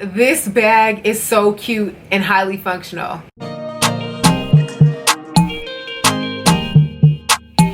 This bag is so cute and highly functional.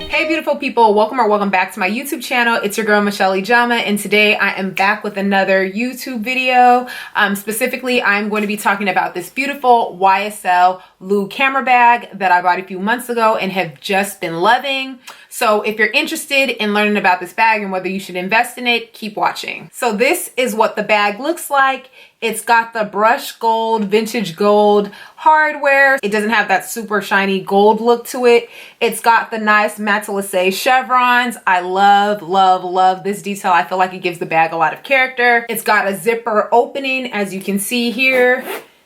Hey beautiful people, welcome back to my YouTube channel. It's your girl Michelle Jama, and today I am back with another YouTube video. Specifically, I'm going to be talking about this beautiful YSL Lou Camera bag that I bought a few months ago and have just been loving. So if you're interested in learning about this bag and whether you should invest in it, keep watching. So this is what the bag looks like. It's got the brushed gold, vintage gold hardware. It doesn't have that super shiny gold look to it. It's got the nice Matelasse chevrons. I love this detail. I feel like it gives the bag a lot of character. It's got a zipper opening, as you can see here.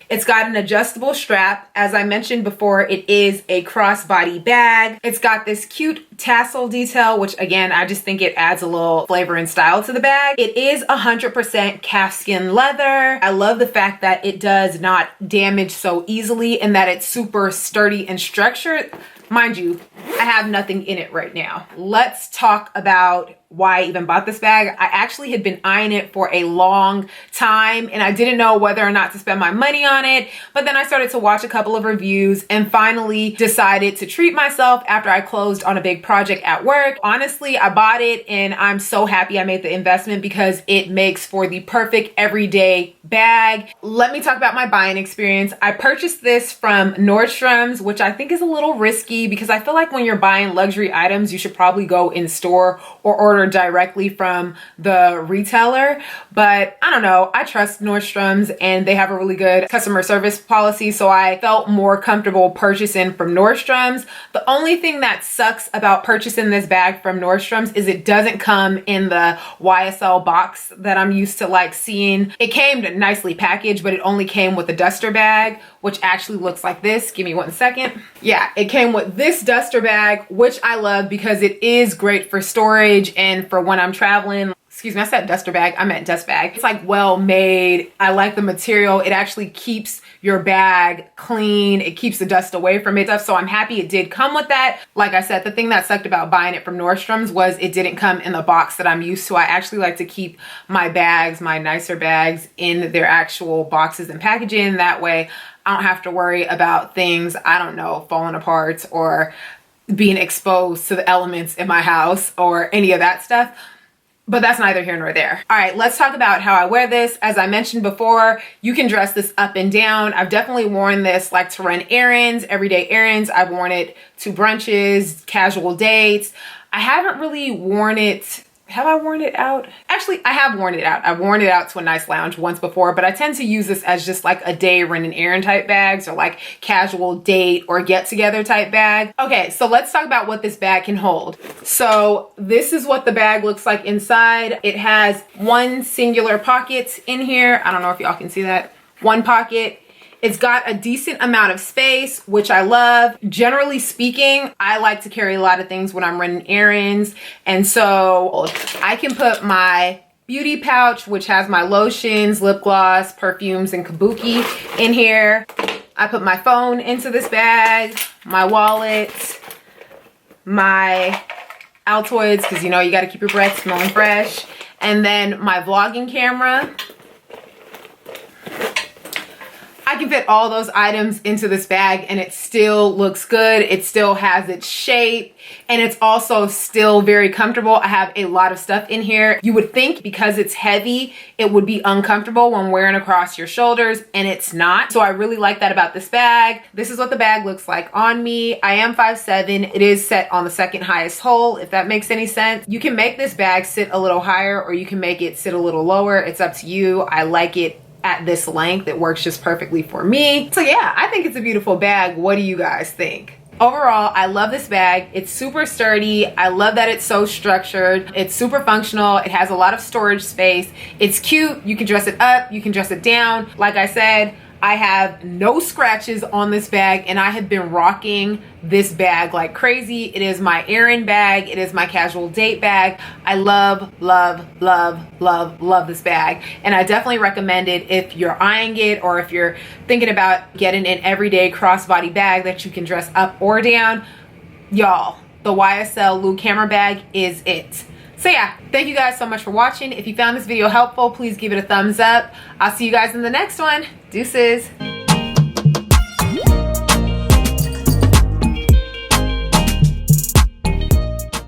It's got an adjustable strap. As I mentioned before, it is a crossbody bag. It's got this cute tassel detail, which again, I just think it adds a little flavor and style to the bag. It is 100% calfskin leather. I love the fact that it does not damage so easily and that it's super sturdy and structured. Mind you, I have nothing in it right now. Let's talk about why I even bought this bag. I actually had been eyeing it for a long time and I didn't know whether or not to spend my money on it. But then I started to watch a couple of reviews and finally decided to treat myself after I closed on a big project at work. Honestly, I bought it and I'm so happy I made the investment because it makes for the perfect everyday bag. Let me talk about my buying experience. I purchased this from Nordstrom's, which I think is a little risky because I feel like when you're buying luxury items, you should probably go in store or order directly from the retailer. But I don't know, I trust Nordstrom's and they have a really good customer service policy, so I felt more comfortable purchasing from Nordstrom's. The only thing that sucks about purchasing this bag from Nordstrom's is it doesn't come in the YSL box that I'm used to like seeing. It came nicely packaged, but it only came with a duster bag, which actually looks like this. Give me 1 second. Yeah, it came with this duster bag, which I love because it is great for storage and for when I'm traveling. Excuse me, I said duster bag, I meant dust bag. It's like well made. I like the material. It actually keeps your bag clean. It keeps the dust away from it. So I'm happy it did come with that. Like I said, the thing that sucked about buying it from Nordstrom's was it didn't come in the box that I'm used to. I actually like to keep my bags, my nicer bags, in their actual boxes and packaging. That way I don't have to worry about things, I don't know, falling apart or being exposed to the elements in my house or any of that stuff. But that's neither here nor there. All right, let's talk about how I wear this. As I mentioned before, you can dress this up and down. I've definitely worn this like to run errands, everyday errands. I've worn it to brunches, casual dates. I haven't really worn it. Have I worn it out? Actually, I have worn it out. I've worn it out to a nice lounge once before, but I tend to use this as just like a day run and errand type bags or like casual date or get together type bag. Okay, so let's talk about what this bag can hold. So this is what the bag looks like inside. It has one singular pocket in here. I don't know if y'all can see that. One pocket. It's got a decent amount of space, which I love. Generally speaking, I like to carry a lot of things when I'm running errands. And so I can put my beauty pouch, which has my lotions, lip gloss, perfumes, and kabuki in here. I put my phone into this bag, my wallet, my Altoids, because you know you got to keep your breath smelling fresh, and then my vlogging camera. I can fit all those items into this bag and it still looks good. It still has its shape and it's also still very comfortable. I have a lot of stuff in here. You would think because it's heavy, it would be uncomfortable when wearing across your shoulders, and it's not. So I really like that about this bag. This is what the bag looks like on me. I am 5'7". It is set on the second highest hole, if that makes any sense. You can make this bag sit a little higher or you can make it sit a little lower. It's up to you. I like it at this length. It works just perfectly for me. So yeah, I think it's a beautiful bag. What do you guys think? Overall, I love this bag. It's super sturdy. I love that it's so structured. It's super functional. It has a lot of storage space. It's cute. You can dress it up. You can dress it down. Like I said, I have no scratches on this bag and I have been rocking this bag like crazy. It is my errand bag. It is my casual date bag. I love this bag. And I definitely recommend it if you're eyeing it or if you're thinking about getting an everyday crossbody bag that you can dress up or down. Y'all, the YSL Lou Camera bag is it. So yeah, thank you guys so much for watching. If you found this video helpful, please give it a thumbs up. I'll see you guys in the next one. Deuces.